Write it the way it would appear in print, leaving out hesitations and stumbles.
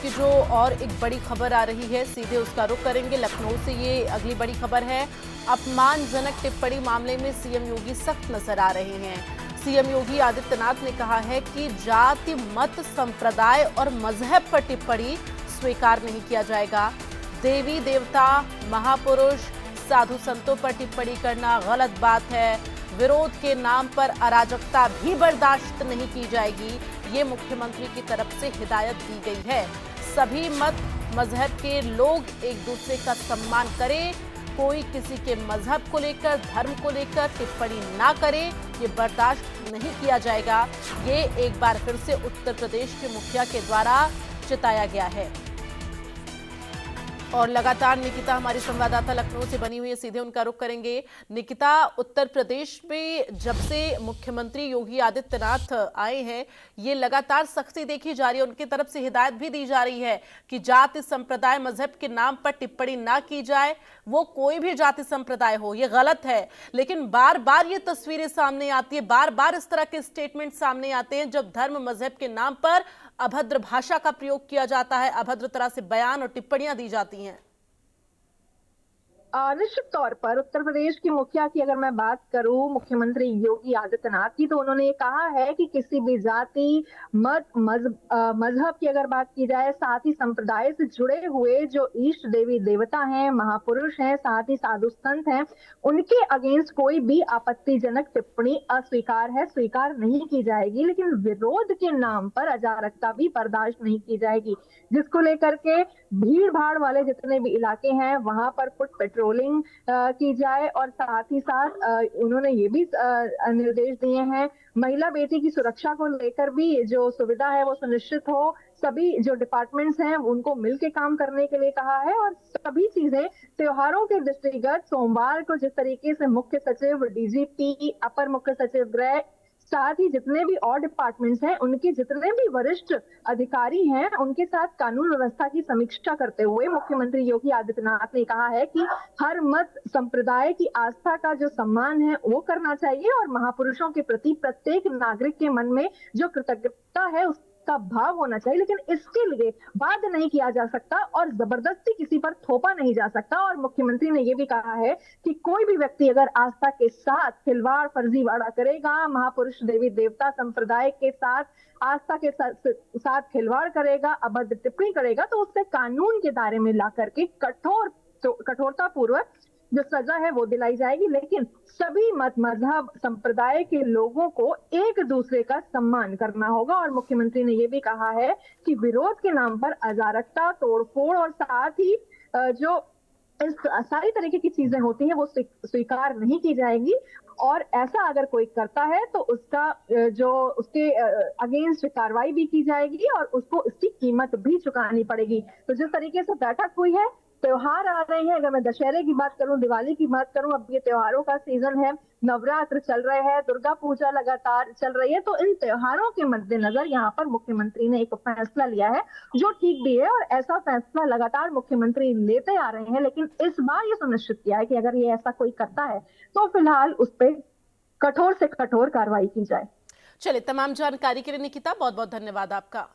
कि जो और एक बड़ी खबर आ रही है, सीधे उसका रुख करेंगे। लखनऊ से ये अगली बड़ी खबर है। अपमानजनक टिप्पणी मामले में सीएम योगी सख्त नजर आ रहे हैं। सीएम योगी आदित्यनाथ ने कहा है कि जाति, मत, संप्रदाय और मजहब पर टिप्पणी स्वीकार नहीं किया जाएगा। देवी देवता, महापुरुष, साधु संतों पर टिप्पणी करना गलत बात है। विरोध के नाम पर अराजकता भी बर्दाश्त नहीं की जाएगी। ये मुख्यमंत्री की तरफ से हिदायत दी गई है। सभी मत मजहब के लोग एक दूसरे का सम्मान करें। कोई किसी के मजहब को लेकर, धर्म को लेकर टिप्पणी ना करे, ये बर्दाश्त नहीं किया जाएगा। ये एक बार फिर से उत्तर प्रदेश के मुखिया के द्वारा चिताया गया है। और लगातार निकिता हमारी संवाददाता लखनऊ से बनी हुई है, सीधे उनका रुख करेंगे। निकिता, उत्तर प्रदेश में जब से मुख्यमंत्री योगी आदित्यनाथ आए हैं, ये लगातार सख्ती देखी जा रही है। उनकी तरफ से हिदायत भी दी जा रही है कि जाति, संप्रदाय, मजहब के नाम पर टिप्पणी ना की जाए। वो कोई भी जाति संप्रदाय हो, ये गलत है। लेकिन बार बार ये तस्वीरें सामने आती है, बार बार इस तरह के स्टेटमेंट सामने आते हैं जब धर्म, मजहब के नाम पर अभद्र भाषा का प्रयोग किया जाता है, अभद्र तरह से बयान और टिप्पणियां दी जाती हैं। निश्चित तौर पर उत्तर प्रदेश की मुखिया की अगर मैं बात करूं, मुख्यमंत्री योगी आदित्यनाथ की, तो उन्होंने ये कहा है कि किसी भी जाति, मत, मजहब की अगर बात की जाए, साथ ही संप्रदाय से जुड़े हुए जो इष्ट देवी देवता हैं, महापुरुष हैं, साथ ही साधु संत हैं, उनके अगेंस्ट कोई भी आपत्तिजनक टिप्पणी अस्वीकार है, स्वीकार नहीं की जाएगी। लेकिन विरोध के नाम पर अराजकता भी बर्दाश्त नहीं की जाएगी, जिसको लेकर के भीड़ भाड़ वाले जितने भी इलाके हैं वहां पर फुट पेट्रोलिंग की जाए। और साथ ही साथ उन्होंने ये भी निर्देश दिए हैं, महिला बेटी की सुरक्षा को लेकर भी जो सुविधा है वो सुनिश्चित हो। सभी जो डिपार्टमेंट्स हैं उनको मिलकर काम करने के लिए कहा है। और सभी चीजें त्योहारों के दृष्टिगत सोमवार को जिस तरीके से मुख्य सचिव, डीजीपी, अपर मुख्य सचिव गृह, साथ ही जितने भी और डिपार्टमेंट्स हैं, उनके जितने भी वरिष्ठ अधिकारी हैं, उनके साथ कानून व्यवस्था की समीक्षा करते हुए मुख्यमंत्री योगी आदित्यनाथ ने कहा है कि हर मत संप्रदाय की आस्था का जो सम्मान है वो करना चाहिए और महापुरुषों के प्रति प्रत्येक नागरिक के मन में जो कृतज्ञता है का भाव होना चाहिए। लेकिन इसके लिए बाध्य नहीं किया जा सकता और जबरदस्ती किसी पर थोपा नहीं जा सकता। और मुख्यमंत्री ने यह भी कहा है कि कोई भी व्यक्ति अगर आस्था के साथ खिलवाड़, फर्जीवाड़ा करेगा, महापुरुष, देवी देवता, संप्रदाय के साथ, आस्था के साथ खिलवाड़ करेगा, अभद्र टिप्पणी करेगा, तो उससे कानून के दायरे में ला करके कठोरता पूर्वक जो सजा है वो दिलाई जाएगी। लेकिन सभी मत, मजहब, संप्रदाय के लोगों को एक दूसरे का सम्मान करना होगा। और मुख्यमंत्री ने यह भी कहा है कि विरोध के नाम पर अराजकता, तोड़फोड़ और साथ ही जो इस सारी तरीके की चीजें होती हैं वो स्वीकार नहीं की जाएगी। और ऐसा अगर कोई करता है तो उसका जो उसके अगेंस्ट कार्रवाई भी की जाएगी और उसको इसकी कीमत भी चुकानी पड़ेगी। तो जिस तरीके से बैठक हुई है, त्योहार आ रहे हैं, अगर मैं दशहरे की बात करूं, दिवाली की बात करूं, अब ये त्योहारों का सीजन है, नवरात्र चल रहे हैं, दुर्गा पूजा लगातार चल रही है, तो इन त्योहारों के मद्देनजर यहाँ पर मुख्यमंत्री ने एक फैसला लिया है जो ठीक भी है। और ऐसा फैसला लगातार मुख्यमंत्री लेते आ रहे हैं, लेकिन इस बार ये सुनिश्चित किया है कि अगर ये ऐसा कोई करता है तो फिलहाल उस पर कठोर से कठोर कार्रवाई की जाए। चलिए, तमाम जानकारी के लिए निकिता, बहुत बहुत धन्यवाद आपका।